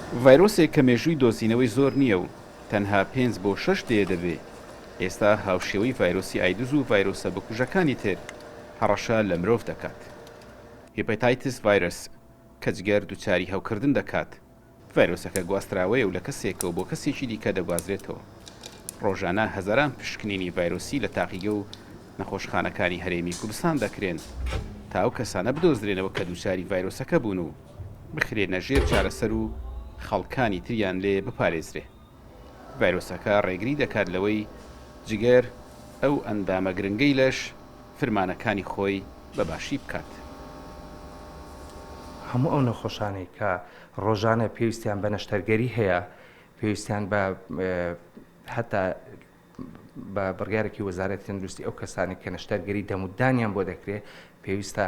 ڤایرۆسێک کە مێژووی دۆزینەوەی زۆر نییە و تەنها 5 بۆ 6 دێ دەبێ. ئێستا هاوشێوەی ڤایرۆسی ئایدز و ڤایرۆسە بکوژەکانی تر هەڕەشە لە مرۆڤ دەکات. هێپەتایتس ڤایرۆس کە جگەر دووچاری هەوکردن دەکات. ڤایرۆسەکە گواستراوەیە و لە کەسێکەوە بۆ کەسێکی دیکە دەگوازرێتەوە. ڕۆژانە هەزاران پشکنینی ڤایرۆسی لە تاقیگە و نەخۆشخانەکانی هەرێمی کوردستان دەکرێن تا ئەو کەسانە بدۆزرێنەوە کە دووچاری ڤایرۆسەکە بوون و بخرێنە ژێر چارەسەر و خەڵکانی تریان لێ بپارێزرێ. ڤایرۆسەکە ڕێگری دەکات لەوەی جگەر ئەو ئەندامە گرنگەی لەش فرمانەکانی خۆی بەباشی بکات. هەموو ئەو نەخۆشانەی کە ڕۆژانە پێویستیان بە نەشتەرگەری هەیە، پێویستیان بە هەتا بە بڕیارێکی وەزارەتی تەندروستی ئەو کەسانی کە نەشتەرگەری دەمودانیان بۆ دەکرێت پێویستە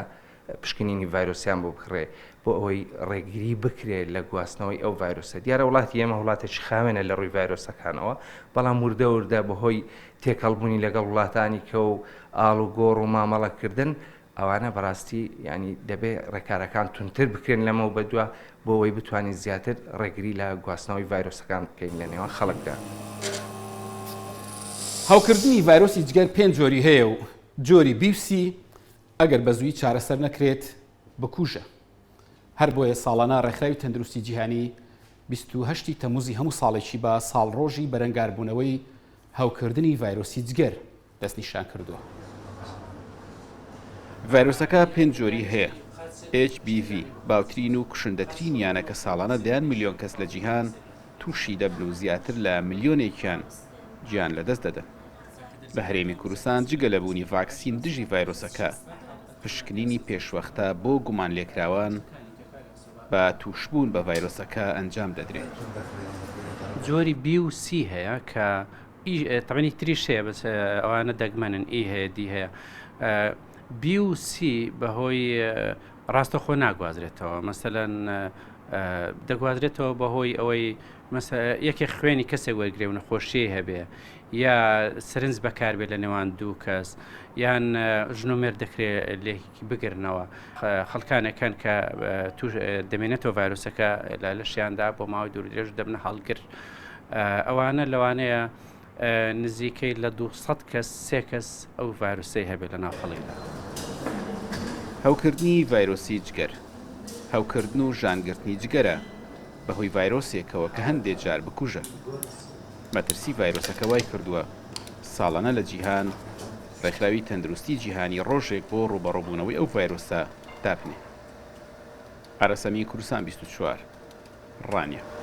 پشکنینی ڤایرۆسیان بۆ بکڕێ بۆ ئەوەی ڕێگیری بکرێت لە گواستنەوەی ئەو ڤایرۆسە. دیارە وڵاتی ئێمە وڵاتێکی خاوێنە لە ڕووی ڤایرۆسەکانەوە، بەڵام وردە بەهۆی تێکەڵبوونی لەگەڵ وڵاتانی کە و ئاڵ و گۆڕ و مامەڵەکردن ئەوانە بەڕاستی ینی دەبێت ڕێکارەکان تونتر بکرێن لەمە و بەدووە بۆ ئەوەی بتوانین زیاتر ڕێگری لە گواستنەوەی ڤایرۆسەکان بکەین لە نێوان خەڵکدا. هاوکردنی ڤایرۆسی جگەر 5 جۆری هەیە و جۆری بیوسی ئەگەر بە زووی چارەسەر نەکرێت بکوژە. هەر بۆیە ساڵانە ڕێکخراوی تەندروستی جیهانی 28 تەموزی هەموو ساڵێکی بە ساڵڕۆژی بەرەنگاربوونەوەی هاوکردنی ڤایرۆسی جگەر دەستنیشان کردووە. ڤایرۆسەکە 5 جۆری هەیە. HBV باوترین و کوشندەترینیانە کە ساڵانە 10 میلیۆن کەس لە جیهان تووشی دەبن و زیاتر لە میلیۆنێکیان گیان لەدەست دەدەن. بە هەرێمی کوردستان جگە لەبوونی ڤاکسین دژی ڤایرۆسەکە پشکنینی پێشوەختە بۆ گومان لێکراوان بە تووشبوون بە ڤایرۆسەکە ئەنجام دەدرێت. جۆری B و C هەیە کە تەمەنی تریش هەیە بەس ئەوانە دەگمەنن ئی هەیە دی هەیە. B و C بەهۆی ڕاستەخۆ ناگوازرێتەوە، مەسەلەن دەگوازرێتەوە بەهۆی ئەوەی یەکێک خوێنی کەسێک وەرگێ و نەخۆشیی هەبێ یا سرنج بەکاربێت لە نێوان دوو کەس یان ژنۆمێر دەکرێت لێکی بگرنەوە. خەڵکانەکان کە دەمێنێتەوە ڤایرۆسەکە لە شیاندا بۆ ماوەی دوورودرێژ دەبنە هەڵگر. ئەوانە لەوانەیە نزیکەی لە 200 کەس 3 کەس ئەو ڤایرۆسەی هەبێت لە ناو خەڵکدا. هەوکردنی ڤایرۆسی جگەر هەوکردن و ژانگرتنی جگەرە بەهۆی ڤایرۆسێکەوە کە هەندێک جار بکوژە. مەترسی ڤایرۆسەکە وای کردووە ساڵانە لە جیهان ڕێکخراوی تەندروستی جیهانی ڕۆژێک بۆ ڕوبەڕووبوونەوەی ئەو ڤایرۆسە دابنێ. ئارەسەمی کوردستان 24 ڕانیە.